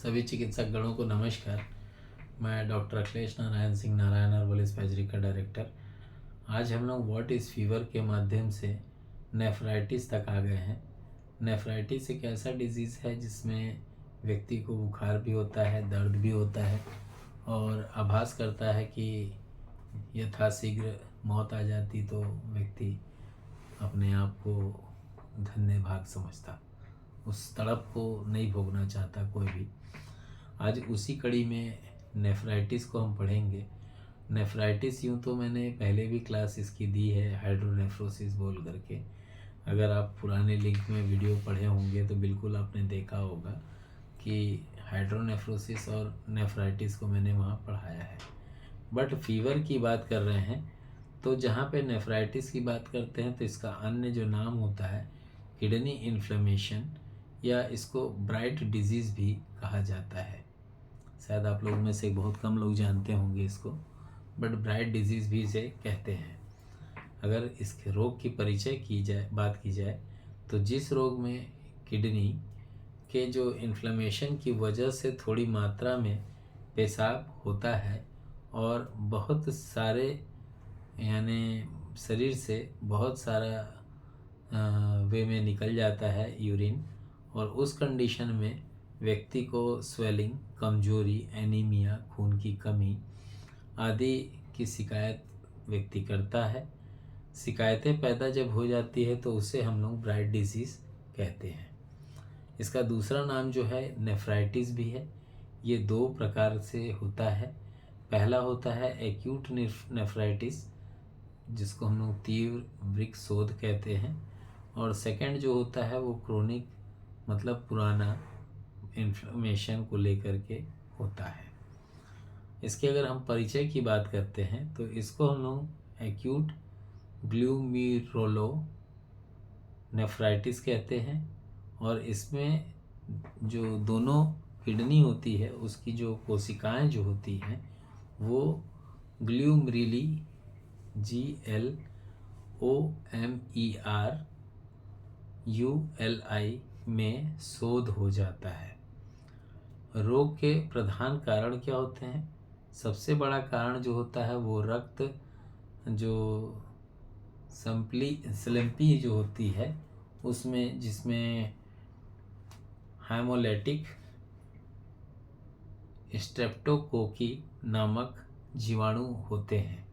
सभी चिकित्सक गणों को नमस्कार। मैं doctor Akhilesh Narayan Singh, Narayan herbal speciality का डायरेक्टर। आज हम लोग व्हाट इज़ फीवर के माध्यम से नेफ्राइटिस तक आ गए हैं। नेफ्राइटिस एक ऐसा डिजीज़ है जिसमें व्यक्ति को बुखार भी होता है, दर्द भी होता है और आभास करता है कि यथाशीघ्र मौत आ जाती तो व्यक्ति अपने आप को धन्य भाग समझता, उस तड़प को नहीं भोगना चाहता कोई भी। आज उसी कड़ी में नेफ्राइटिस को हम पढ़ेंगे। नेफ्राइटिस यूँ तो मैंने पहले भी क्लास इसकी दी है, हाइड्रोनेफ्रोसिस बोल करके। अगर आप पुराने लिंक में वीडियो पढ़े होंगे तो बिल्कुल आपने देखा होगा कि हाइड्रोनेफ्रोसिस और नेफ्राइटिस को मैंने वहाँ पढ़ाया है। बट फीवर की बात कर रहे हैं तो जहाँ पे नेफ्राइटिस की बात करते हैं तो इसका अन्य जो नाम होता है किडनी इन्फ्लेमेशन, या इसको ब्राइट डिजीज़ भी कहा जाता है। शायद आप लोगों में से बहुत कम लोग जानते होंगे इसको, बट ब्राइट डिजीज़ भी इसे कहते हैं। अगर इसके रोग की परिचय की जाए, बात की जाए तो जिस रोग में किडनी के जो इन्फ्लेमेशन की वजह से थोड़ी मात्रा में पेशाब होता है और बहुत सारे यानी शरीर से बहुत सारा वे में निकल जाता है यूरिन, और उस कंडीशन में व्यक्ति को स्वेलिंग, कमजोरी, एनीमिया, खून की कमी आदि की शिकायत व्यक्ति करता है। शिकायतें पैदा जब हो जाती है तो उसे हम लोग ब्राइट डिजीज़ कहते हैं। इसका दूसरा नाम जो है नेफ्राइटिस भी है। ये दो प्रकार से होता है। पहला होता है एक्यूट नेफ्राइटिस, जिसको हम लोग तीव्र वृक्क शोथ कहते हैं, और सेकंड जो होता है वो क्रोनिक, मतलब पुराना इन्फ्लेमेशन को लेकर के होता है। इसके अगर हम परिचय की बात करते हैं तो इसको हम लोग एक्यूट ग्लूमेरुलो नेफ्राइटिस कहते हैं, और इसमें जो दोनों किडनी होती है उसकी जो कोशिकाएं जो होती हैं वो ग्लूमेरुली GLOMERULI में शोध हो जाता है। रोग के प्रधान कारण क्या होते हैं? सबसे बड़ा कारण जो होता है वो रक्त जो स्लम्पी जो होती है उसमें, जिसमें हेमोलाइटिक स्ट्रेप्टोकोकी नामक जीवाणु होते हैं।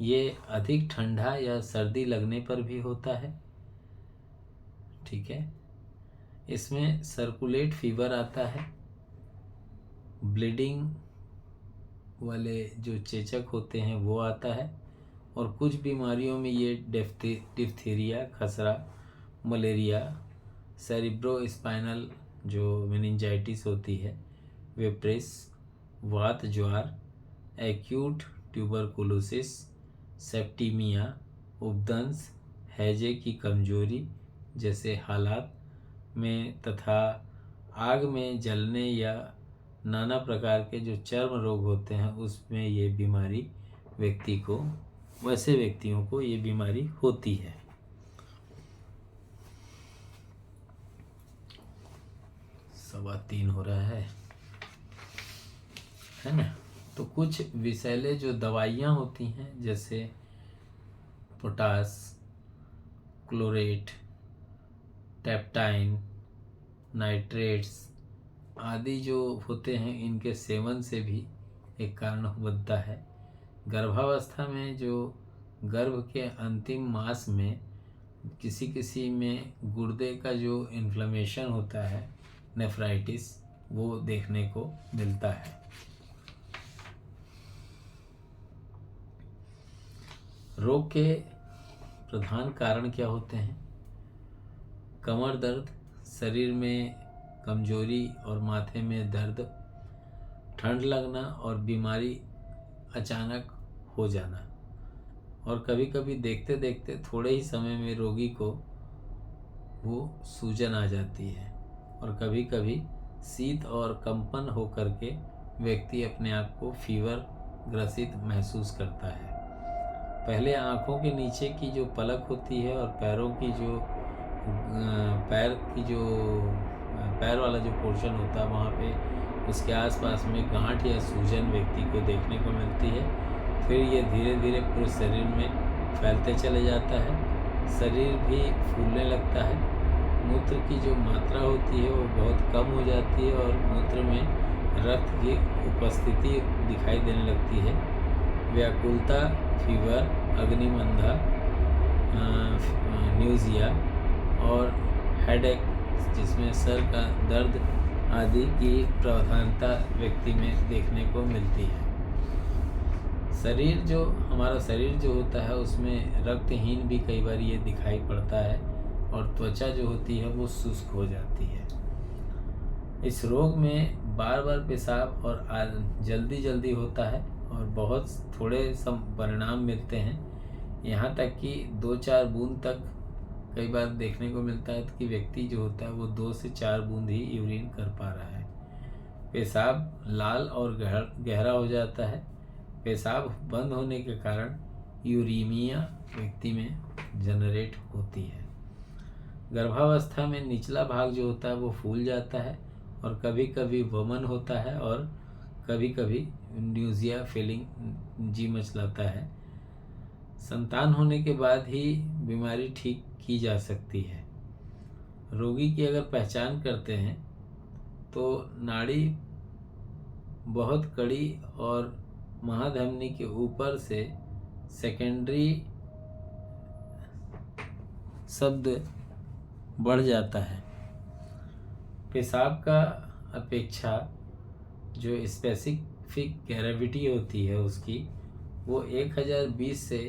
ये अधिक ठंडा या सर्दी लगने पर भी होता है, ठीक है। इसमें सर्कुलेट फीवर आता है, ब्लीडिंग वाले जो चेचक होते हैं वो आता है, और कुछ बीमारियों में ये डिप्थीरिया, खसरा, मलेरिया, सेरिब्रोस्पाइनल जो मेनिंजाइटिस होती है, वेप्रिस, वात ज्वार, एक्यूट ट्यूबरकुलोसिस, सेप्टिमिया, उपदंस, हैजे की कमजोरी जैसे हालात में, तथा आग में जलने या नाना प्रकार के जो चर्म रोग होते हैं उसमें ये बीमारी वैसे व्यक्तियों को ये बीमारी होती है। सवा 3 हो रहा है ना। तो कुछ विषैले जो दवाइयाँ होती हैं जैसे पोटास, क्लोरेट, टेप्टाइन, नाइट्रेट्स आदि जो होते हैं, इनके सेवन से भी एक कारण बनता है। गर्भावस्था में जो गर्भ के अंतिम मास में किसी किसी में गुर्दे का जो इन्फ्लेमेशन होता है, नेफ्राइटिस, वो देखने को मिलता है। रोग के प्रधान कारण क्या होते हैं? कमर दर्द, शरीर में कमजोरी और माथे में दर्द, ठंड लगना और बीमारी अचानक हो जाना, और कभी कभी देखते देखते थोड़े ही समय में रोगी को वो सूजन आ जाती है, और कभी कभी शीत और कंपन हो करके व्यक्ति अपने आप को फीवर ग्रसित महसूस करता है। पहले आँखों के नीचे की जो पलक होती है और पैर की जो पैर वाला जो पोर्शन होता है वहाँ पे उसके आसपास में गांठ या सूजन व्यक्ति को देखने को मिलती है। फिर ये धीरे धीरे पूरे शरीर में फैलते चले जाता है, शरीर भी फूलने लगता है, मूत्र की जो मात्रा होती है वो बहुत कम हो जाती है और मूत्र में रक्त की उपस्थिति दिखाई देने लगती है। व्याकुलता, फीवर, अग्निमंदा, न्यूजिया और हेडेक जिसमें सर का दर्द आदि की प्रधानता व्यक्ति में देखने को मिलती है। हमारा शरीर जो होता है उसमें रक्तहीन भी कई बार ये दिखाई पड़ता है और त्वचा जो होती है वो शुष्क हो जाती है। इस रोग में बार बार पेशाब और जल्दी होता है और बहुत थोड़े परिणाम मिलते हैं। यहाँ तक कि 2-4 बूंद तक कई बार देखने को मिलता है कि व्यक्ति जो होता है वो 2 से 4 बूंद ही यूरिन कर पा रहा है। पेशाब लाल और गहरा हो जाता है। पेशाब बंद होने के कारण यूरीमिया व्यक्ति में जनरेट होती है। गर्भावस्था में निचला भाग जो होता है वो फूल जाता है और कभी कभी वमन होता है और कभी कभी न्यूजिया फीलिंग जी मचलाता है। संतान होने के बाद ही बीमारी ठीक की जा सकती है। रोगी की अगर पहचान करते हैं तो नाड़ी बहुत कड़ी और महाधमनी के ऊपर से सेकेंडरी शब्द बढ़ जाता है। पेशाब का अपेक्षा जो स्पेसिफिक ग्रेविटी होती है उसकी वो 1020 से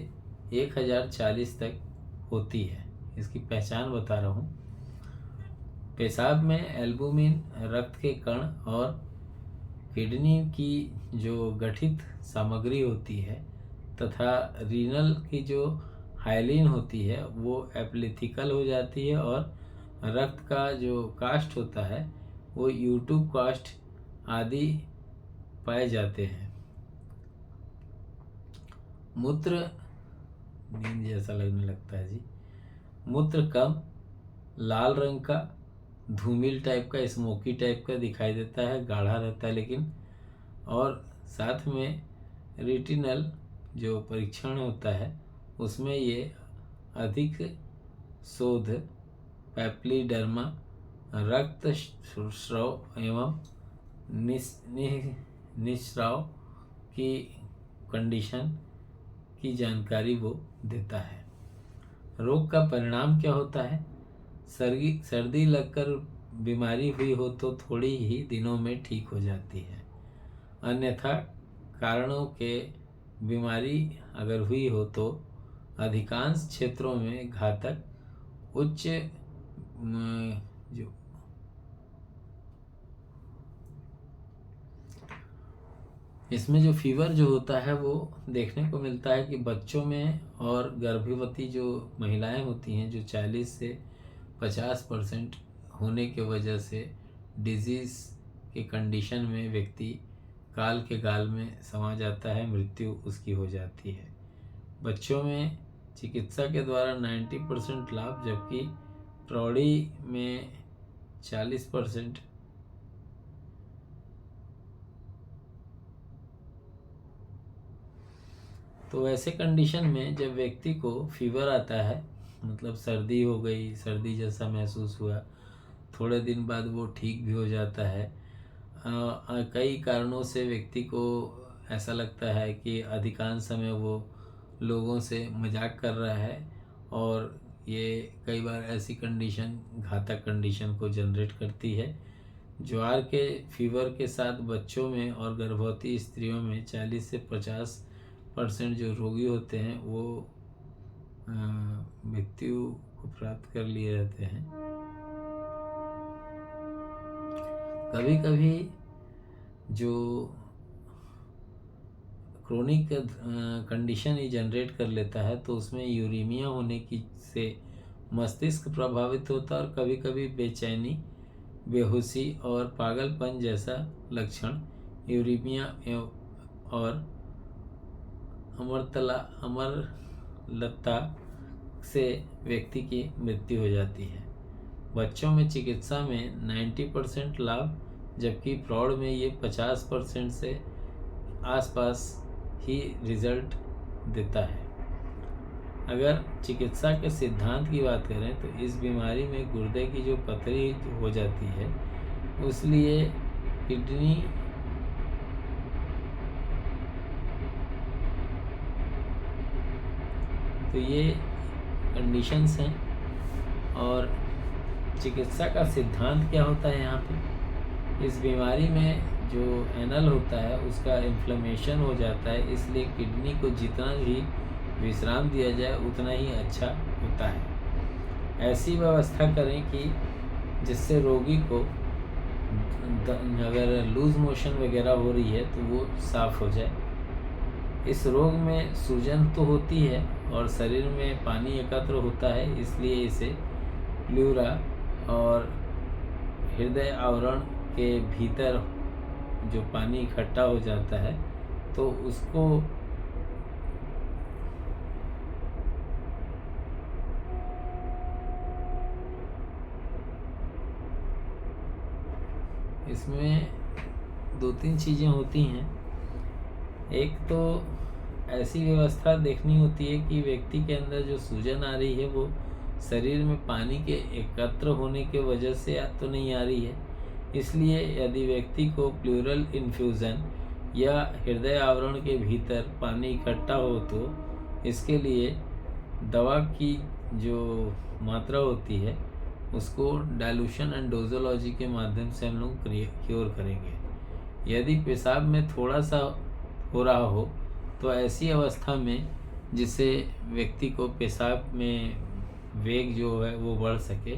1040 तक होती है। इसकी पहचान बता रहा हूँ। पेशाब में एल्बुमिन, रक्त के कण और किडनी की जो गठित सामग्री होती है तथा रीनल की जो हाइलिन होती है वो एप्लिथिकल हो जाती है और रक्त का जो कास्ट होता है वो यूट्यूब कास्ट आदि पाए जाते हैं। मूत्र नींद जैसा लगने लगता है जी। मूत्र कम लाल रंग का, धूमिल टाइप का, स्मोकी टाइप का दिखाई देता है, गाढ़ा रहता है लेकिन, और साथ में रेटिनल जो परीक्षण होता है उसमें ये अधिक शोध पैप्लिडर्मा, रक्त स्राव एवं निस्राव की कंडीशन की जानकारी वो देता है। रोग का परिणाम क्या होता है? सर्दी लगकर बीमारी हुई हो तो थोड़ी ही दिनों में ठीक हो जाती है, अन्यथा कारणों के बीमारी अगर हुई हो तो अधिकांश क्षेत्रों में घातक उच्च जो इसमें जो फीवर जो होता है वो देखने को मिलता है कि बच्चों में और गर्भवती जो महिलाएं होती हैं जो 40 से 50% होने के वजह से डिजीज़ के कंडीशन में व्यक्ति काल के गाल में समा जाता है, मृत्यु उसकी हो जाती है। बच्चों में चिकित्सा के द्वारा 90% लाभ, जबकि प्रौढ़ी में 40%। तो ऐसे कंडीशन में जब व्यक्ति को फीवर आता है, मतलब सर्दी हो गई, सर्दी जैसा महसूस हुआ, थोड़े दिन बाद वो ठीक भी हो जाता है। कई कारणों से व्यक्ति को ऐसा लगता है कि अधिकांश समय वो लोगों से मजाक कर रहा है और ये कई बार ऐसी कंडीशन घातक कंडीशन को जनरेट करती है। ज्वार के फीवर के साथ बच्चों में और गर्भवती स्त्रियों में 40 से 50% जो रोगी होते हैं वो मृत्यु को प्राप्त कर लिए रहते हैं। कभी कभी जो क्रोनिक कंडीशन ही जनरेट कर लेता है तो उसमें यूरीमिया होने की से मस्तिष्क प्रभावित होता है और कभी कभी बेचैनी, बेहोशी और पागलपन जैसा लक्षण यूरीमिया और अमरलता से व्यक्ति की मृत्यु हो जाती है। बच्चों में चिकित्सा में 90% लाभ, जबकि प्रौढ़ में ये 50% से आसपास ही रिजल्ट देता है। अगर चिकित्सा के सिद्धांत की बात करें तो इस बीमारी में गुर्दे की जो पथरी हो जाती है, उसलिए किडनी तो ये कंडीशंस हैं। और चिकित्सा का सिद्धांत क्या होता है यहाँ पे, इस बीमारी में जो एनल होता है उसका इन्फ्लेमेशन हो जाता है, इसलिए किडनी को जितना भी विश्राम दिया जाए उतना ही अच्छा होता है। ऐसी व्यवस्था करें कि जिससे रोगी को अगर लूज मोशन वगैरह हो रही है तो वो साफ हो जाए। इस रोग में सूजन तो होती है और शरीर में पानी एकत्र होता है, इसलिए इसे प्लूरा और हृदय आवरण के भीतर जो पानी इकट्ठा हो जाता है तो उसको इसमें 2-3 चीज़ें होती हैं। एक तो ऐसी व्यवस्था देखनी होती है कि व्यक्ति के अंदर जो सूजन आ रही है वो शरीर में पानी के एकत्र होने के वजह से या तो नहीं आ रही है, इसलिए यदि व्यक्ति को प्लूरल इन्फ्यूज़न या हृदय आवरण के भीतर पानी इकट्ठा हो तो इसके लिए दवा की जो मात्रा होती है उसको डाइल्यूशन एंड डोजोलॉजी के माध्यम से हम लोग क्योर करेंगे। यदि पेशाब में थोड़ा सा हो रहा हो तो ऐसी अवस्था में जिससे व्यक्ति को पेशाब में वेग जो है वो बढ़ सके,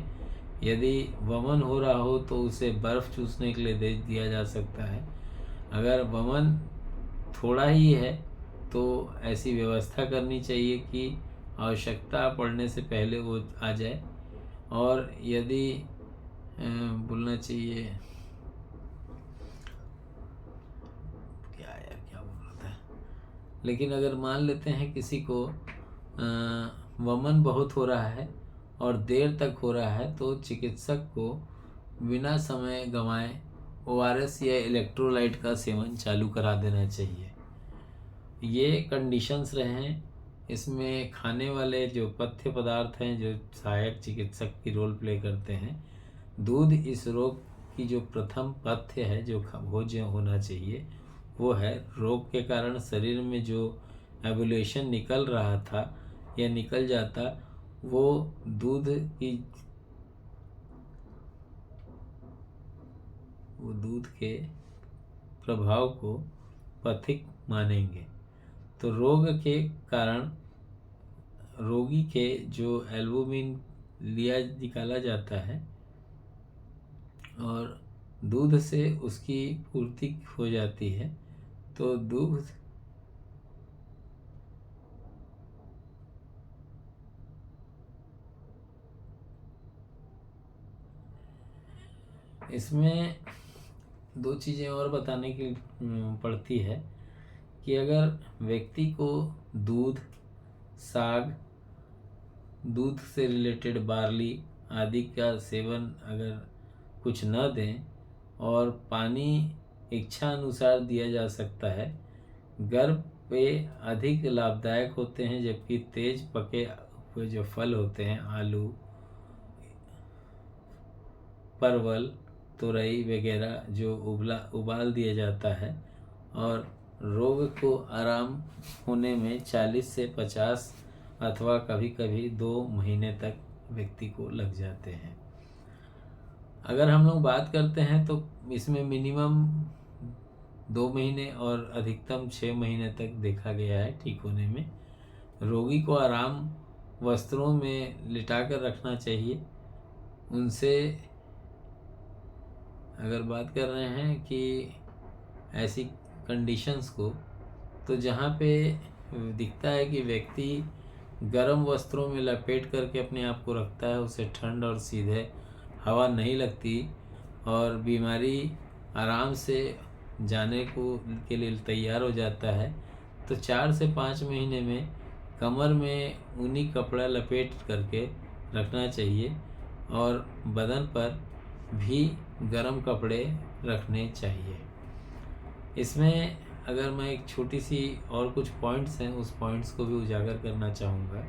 यदि वमन हो रहा हो तो उसे बर्फ़ चूसने के लिए दे दिया जा सकता है। अगर वमन थोड़ा ही है तो ऐसी व्यवस्था करनी चाहिए कि आवश्यकता पड़ने से पहले वो आ जाए। और यदि बोलना चाहिए क्या बोल रहा था, लेकिन अगर मान लेते हैं किसी को वमन बहुत हो रहा है और देर तक हो रहा है तो चिकित्सक को बिना समय गंवाए ORS या इलेक्ट्रोलाइट का सेवन चालू करा देना चाहिए। ये कंडीशंस रहे। इसमें खाने वाले जो पथ्य पदार्थ हैं जो सहायक चिकित्सक की रोल प्ले करते हैं, दूध इस रोग की जो प्रथम पथ्य है जो भोज्य होना चाहिए वो है। रोग के कारण शरीर में जो एबुलेशन निकल रहा था या निकल जाता, वो दूध के प्रभाव को पथिक मानेंगे। तो रोग के कारण रोगी के जो एल्बुमिन निकाला जाता है और दूध से उसकी पूर्ति हो जाती है। तो दूध इसमें 2 चीज़ें और बताने की पड़ती है कि अगर व्यक्ति को दूध, साग, दूध से रिलेटेड बार्ली आदि का सेवन अगर कुछ न दें और पानी इच्छा अनुसार दिया जा सकता है। गर्भ पे अधिक लाभदायक होते हैं, जबकि तेज पके हुए जो फल होते हैं, आलू, परवल, तुरई वगैरह जो उबाल दिया जाता है और रोग को आराम होने में 40 से 50 अथवा कभी कभी 2 महीने तक व्यक्ति को लग जाते हैं। अगर हम लोग बात करते हैं तो इसमें मिनिमम 2 महीने और अधिकतम 6 महीने तक देखा गया है ठीक होने में। रोगी को आराम वस्त्रों में लिटाकर रखना चाहिए। उनसे अगर बात कर रहे हैं कि ऐसी कंडीशंस को, तो जहाँ पे दिखता है कि व्यक्ति गर्म वस्त्रों में लपेट करके अपने आप को रखता है, उसे ठंड और सीधे हवा नहीं लगती और बीमारी आराम से जाने के लिए तैयार हो जाता है, तो 4 से 5 महीने में कमर में ऊनी कपड़ा लपेट करके रखना चाहिए। और बदन पर भी गर्म कपड़े रखने चाहिए। इसमें अगर मैं एक छोटी सी और कुछ पॉइंट्स हैं उस पॉइंट्स को भी उजागर करना चाहूँगा।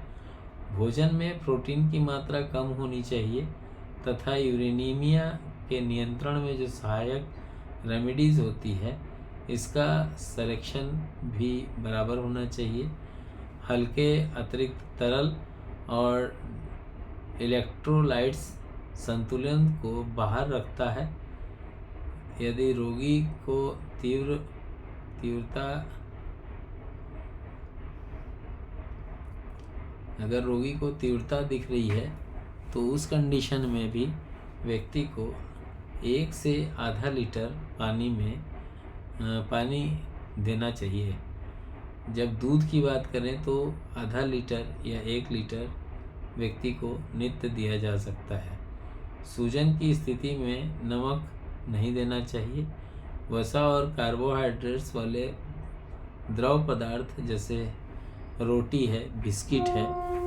भोजन में प्रोटीन की मात्रा कम होनी चाहिए तथा यूरेनीमिया के नियंत्रण में जो सहायक रेमेडीज़ होती है इसका सिलेक्शन भी बराबर होना चाहिए। हल्के अतिरिक्त तरल और इलेक्ट्रोलाइट्स संतुलन को बाहर रखता है। यदि रोगी को तीव्रता दिख रही है तो उस कंडीशन में भी व्यक्ति को 1 से आधा लीटर पानी देना चाहिए। जब दूध की बात करें तो आधा लीटर या 1 लीटर व्यक्ति को नित्य दिया जा सकता है। सूजन की स्थिति में नमक नहीं देना चाहिए। वसा और कार्बोहाइड्रेट्स वाले द्रव पदार्थ जैसे रोटी है, बिस्किट है,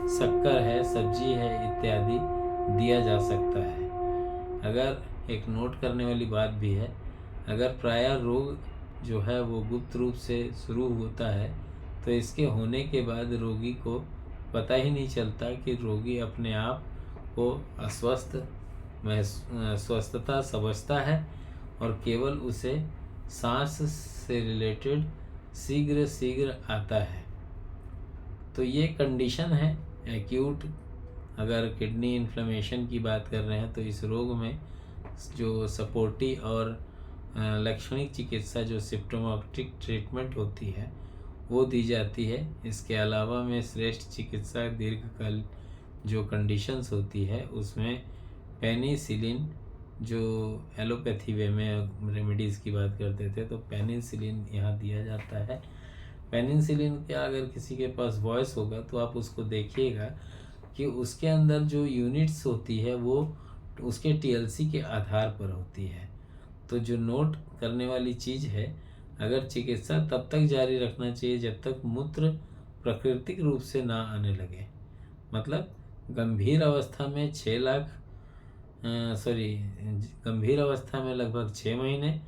शक्कर है, सब्जी है इत्यादि दिया जा सकता है। अगर एक नोट करने वाली बात भी है, अगर प्रायः रोग जो है वो गुप्त रूप से शुरू होता है तो इसके होने के बाद रोगी को पता ही नहीं चलता कि रोगी अपने आप को स्वस्थता समझता है और केवल उसे सांस से रिलेटेड शीघ्र आता है। तो ये कंडीशन है एक्यूट। अगर किडनी इन्फ्लेमेशन की बात कर रहे हैं तो इस रोग में जो सपोर्टिव और लक्षणिक चिकित्सा जो सिम्प्टोमेटिक ट्रीटमेंट होती है वो दी जाती है। इसके अलावा में श्रेष्ठ चिकित्सा दीर्घकाल जो कंडीशंस होती है उसमें पेनिसिलिन, जो एलोपैथी वे में रेमेडीज़ की बात करते थे तो पेनिसिलिन यहाँ दिया जाता है। पेनिसिलिन का अगर किसी के पास वॉइस होगा तो आप उसको देखिएगा कि उसके अंदर जो यूनिट्स होती है वो उसके टीएलसी के आधार पर होती है। तो जो नोट करने वाली चीज़ है, अगर चिकित्सा तब तक जारी रखना चाहिए जब तक मूत्र प्राकृतिक रूप से ना आने लगे। मतलब गंभीर अवस्था में गंभीर अवस्था में लगभग 6 महीने,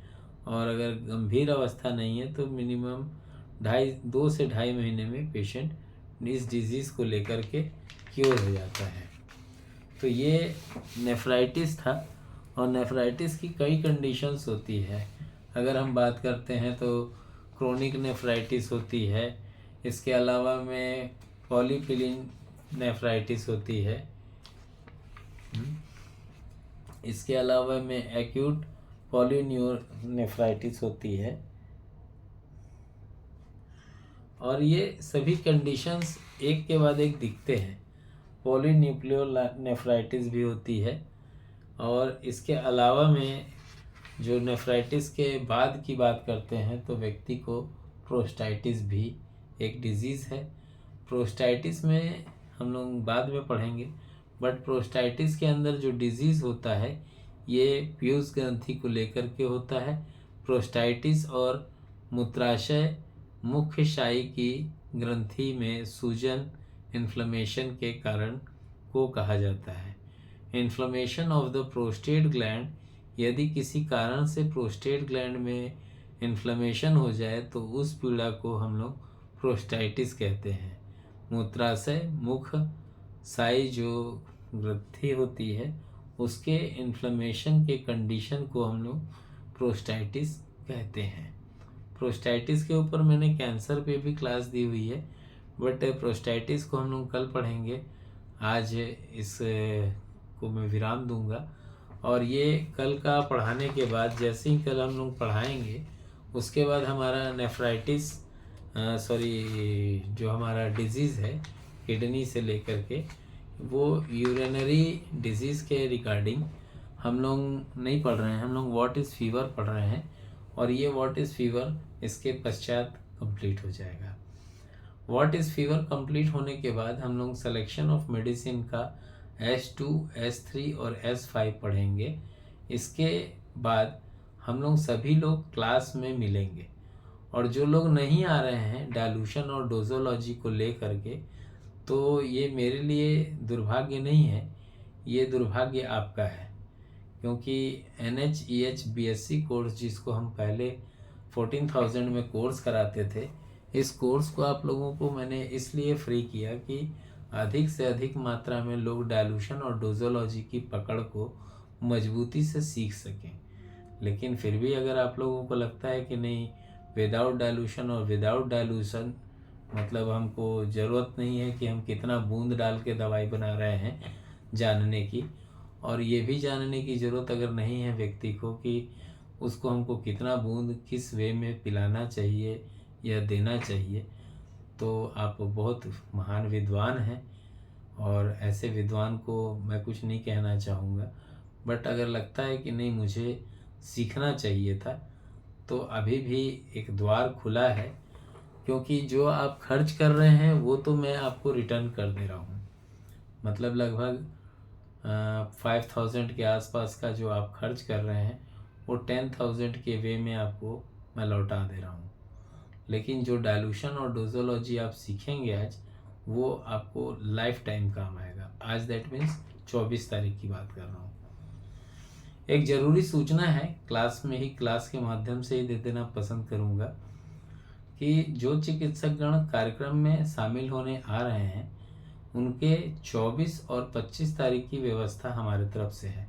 और अगर गंभीर अवस्था नहीं है तो मिनिमम 2 से ढाई महीने में पेशेंट इस डिजीज़ को लेकर के क्योर हो जाता है। तो ये नेफ्राइटिस था, और नेफ्राइटिस की कई कंडीशंस होती है। अगर हम बात करते हैं तो क्रोनिक नेफ्राइटिस होती है, इसके अलावा में पॉलीपिलिन नेफ्राइटिस होती है, इसके अलावा में एक्यूट पॉलीन्यूरोनेफ्राइटिस होती है। और ये सभी कंडीशंस एक के बाद एक दिखते हैं। पॉलीन्यूक्लियोनेफ्राइटिस भी होती है, और इसके अलावा में जो नेफ्राइटिस के बाद की बात करते हैं तो व्यक्ति को प्रोस्टाइटिस भी एक डिजीज़ है। प्रोस्टाइटिस में हम लोग बाद में पढ़ेंगे, बट प्रोस्टाइटिस के अंदर जो डिजीज़ होता है ये पीयूष ग्रंथि को लेकर के होता है। प्रोस्टाइटिस और मूत्राशय मुख्य शायी की ग्रंथि में सूजन इन्फ्लेमेशन के कारण को कहा जाता है। Inflammation of the prostate gland, यदि किसी कारण से प्रोस्टेट ग्लैंड में इन्फ्लेमेशन हो जाए तो उस पीड़ा को हम लोग प्रोस्टाइटिस कहते हैं। मूत्राशय मुख साई जो ग्रंथि होती है उसके इन्फ्लेमेशन के कंडीशन को हम लोग प्रोस्टाइटिस कहते हैं। प्रोस्टाइटिस के ऊपर मैंने कैंसर पे भी क्लास दी हुई है, बट प्रोस्टाइटिस को हम लोग कल पढ़ेंगे। आज इस को मैं विराम दूंगा, और ये कल का पढ़ाने के बाद जैसे ही कल हम लोग पढ़ाएंगे उसके बाद हमारा नेफ्राइटिस जो हमारा डिजीज़ है किडनी से लेकर के वो यूरिनरी डिजीज़ के रिगार्डिंग हम लोग नहीं पढ़ रहे हैं, हम लोग व्हाट इज़ फीवर पढ़ रहे हैं, और ये व्हाट इज़ फीवर इसके पश्चात कंप्लीट हो जाएगा। व्हाट इज़ फीवर कंप्लीट होने के बाद हम लोग सिलेक्शन ऑफ मेडिसिन का S2, S3 और S5 पढ़ेंगे। इसके बाद हम लोग सभी लोग क्लास में मिलेंगे, और जो लोग नहीं आ रहे हैं डाइल्यूशन और डोजोलॉजी को ले करके, तो ये मेरे लिए दुर्भाग्य नहीं है, ये दुर्भाग्य आपका है, क्योंकि NHEH BSc कोर्स जिसको हम पहले 14,000 में कोर्स कराते थे, इस कोर्स को आप लोगों को मैंने इसलिए फ्री किया कि अधिक से अधिक मात्रा में लोग डायलूशन और डोजोलॉजी की पकड़ को मजबूती से सीख सकें। लेकिन फिर भी अगर आप लोगों को लगता है कि नहीं, विदाउट डायलूशन और विदाउट डायलूशन मतलब हमको ज़रूरत नहीं है कि हम कितना बूंद डाल के दवाई बना रहे हैं जानने की, और ये भी जानने की ज़रूरत अगर नहीं है व्यक्ति को कि उसको हमको कितना बूंद किस वे में पिलाना चाहिए या देना चाहिए, तो आप बहुत महान विद्वान हैं और ऐसे विद्वान को मैं कुछ नहीं कहना चाहूँगा। बट अगर लगता है कि नहीं मुझे सीखना चाहिए था, तो अभी भी एक द्वार खुला है, क्योंकि जो आप खर्च कर रहे हैं वो तो मैं आपको रिटर्न कर दे रहा हूँ। मतलब लगभग 5,000 के आसपास का जो आप खर्च कर रहे हैं वो 10,000 के वे में आपको मैं लौटा दे रहा हूँ। लेकिन जो डायलूशन और डोजोलॉजी आप सीखेंगे आज, वो आपको लाइफ टाइम काम आएगा। आज दैट मीन्स 24 तारीख की बात कर रहा हूँ। एक ज़रूरी सूचना है, क्लास के माध्यम से ही दे देना पसंद करूँगा कि जो चिकित्सकगण कार्यक्रम में शामिल होने आ रहे हैं उनके 24 और 25 तारीख की व्यवस्था हमारे तरफ से है।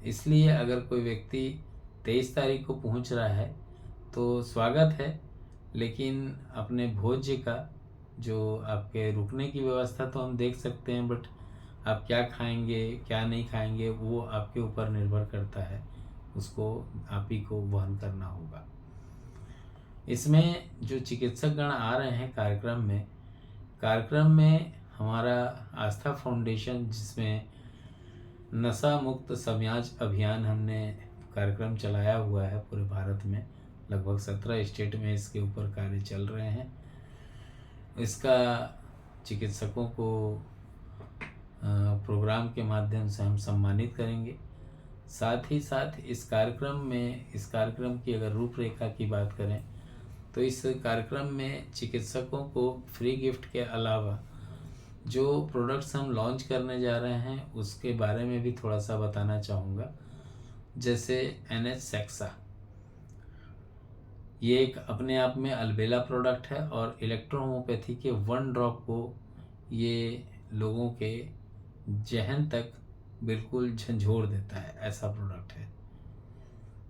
इसलिए अगर कोई व्यक्ति 23 तारीख को पहुंच रहा है तो स्वागत है, लेकिन अपने भोज्य का जो आपके रुकने की व्यवस्था तो हम देख सकते हैं, बट आप क्या खाएंगे क्या नहीं खाएंगे वो आपके ऊपर निर्भर करता है, उसको आप ही को वहन करना होगा। इसमें जो चिकित्सकगण आ रहे हैं कार्यक्रम में हमारा आस्था फाउंडेशन, जिसमें नशा मुक्त समाज अभियान हमने कार्यक्रम चलाया हुआ है पूरे भारत में, लगभग 17 स्टेट में इसके ऊपर कार्य चल रहे हैं। इसका चिकित्सकों को प्रोग्राम के माध्यम से हम सम्मानित करेंगे। साथ ही साथ इस कार्यक्रम की अगर रूपरेखा की बात करें तो इस कार्यक्रम में चिकित्सकों को फ्री गिफ्ट के अलावा जो प्रोडक्ट्स हम लॉन्च करने जा रहे हैं उसके बारे में भी थोड़ा सा बताना चाहूँगा। जैसे NH सेक्सा, ये एक अपने आप में अलबेला प्रोडक्ट है और इलेक्ट्रोहोम्योपैथी के 1 ड्रॉप को ये लोगों के जहन तक बिल्कुल झंझोर देता है, ऐसा प्रोडक्ट है।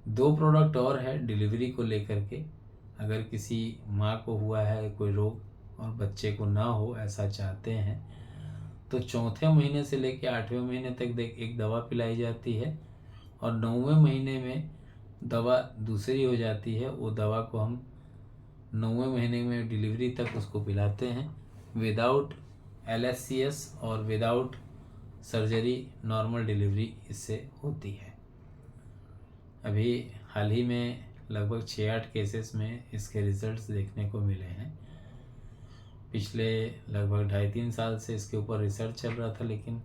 2 प्रोडक्ट और है डिलीवरी को लेकर के। अगर किसी माँ को हुआ है कोई रोग और बच्चे को ना हो ऐसा चाहते हैं तो 4वें महीने से लेकर 8वें महीने तक एक दवा पिलाई जाती है और 9वें महीने में दवा दूसरी हो जाती है। वो दवा को हम 9वें महीने में डिलीवरी तक उसको पिलाते हैं, विदाउट LSCS और विदाउट सर्जरी। नॉर्मल डिलीवरी इससे होती है। अभी हाल ही में लगभग 6-8 केसेस में इसके रिजल्ट्स देखने को मिले हैं। पिछले लगभग 2.5-3 साल से इसके ऊपर रिसर्च चल रहा था, लेकिन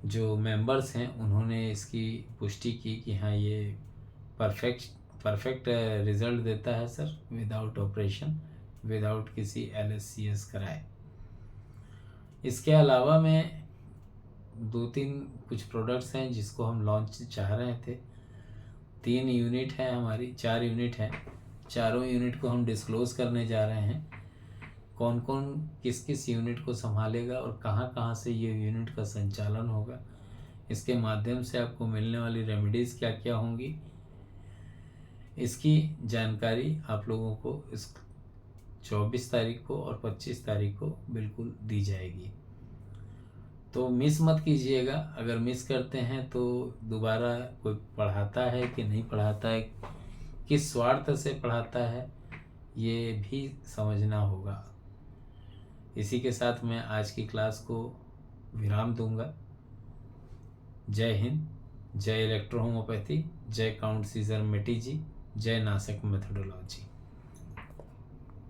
जो मेंबर्स हैं उन्होंने इसकी पुष्टि की कि हाँ ये परफेक्ट रिज़ल्ट देता है सर, विदाउट ऑपरेशन, विदाउट किसी LSCS कराए। इसके अलावा में 2-3 कुछ प्रोडक्ट्स हैं जिसको हम लॉन्च चाह रहे थे। 3 यूनिट है हमारी, 4 यूनिट हैं। चारों यूनिट को हम डिस्क्लोज़ करने जा रहे हैं, कौन कौन किस किस यूनिट को संभालेगा और कहाँ कहाँ से ये यूनिट का संचालन होगा, इसके माध्यम से आपको मिलने वाली रेमेडीज़ क्या क्या होंगी, इसकी जानकारी आप लोगों को इस 24 तारीख को और 25 तारीख को बिल्कुल दी जाएगी। तो मिस मत कीजिएगा। अगर मिस करते हैं तो दोबारा कोई पढ़ाता है कि नहीं पढ़ाता है, किस स्वार्थ से पढ़ाता है, ये भी समझना होगा। इसी के साथ मैं आज की क्लास को विराम दूंगा। जय हिंद, जय इलेक्ट्रोहोम्योपैथी, जय काउंट सीजर मेटी जी, जय नासक मेथोडोलॉजी।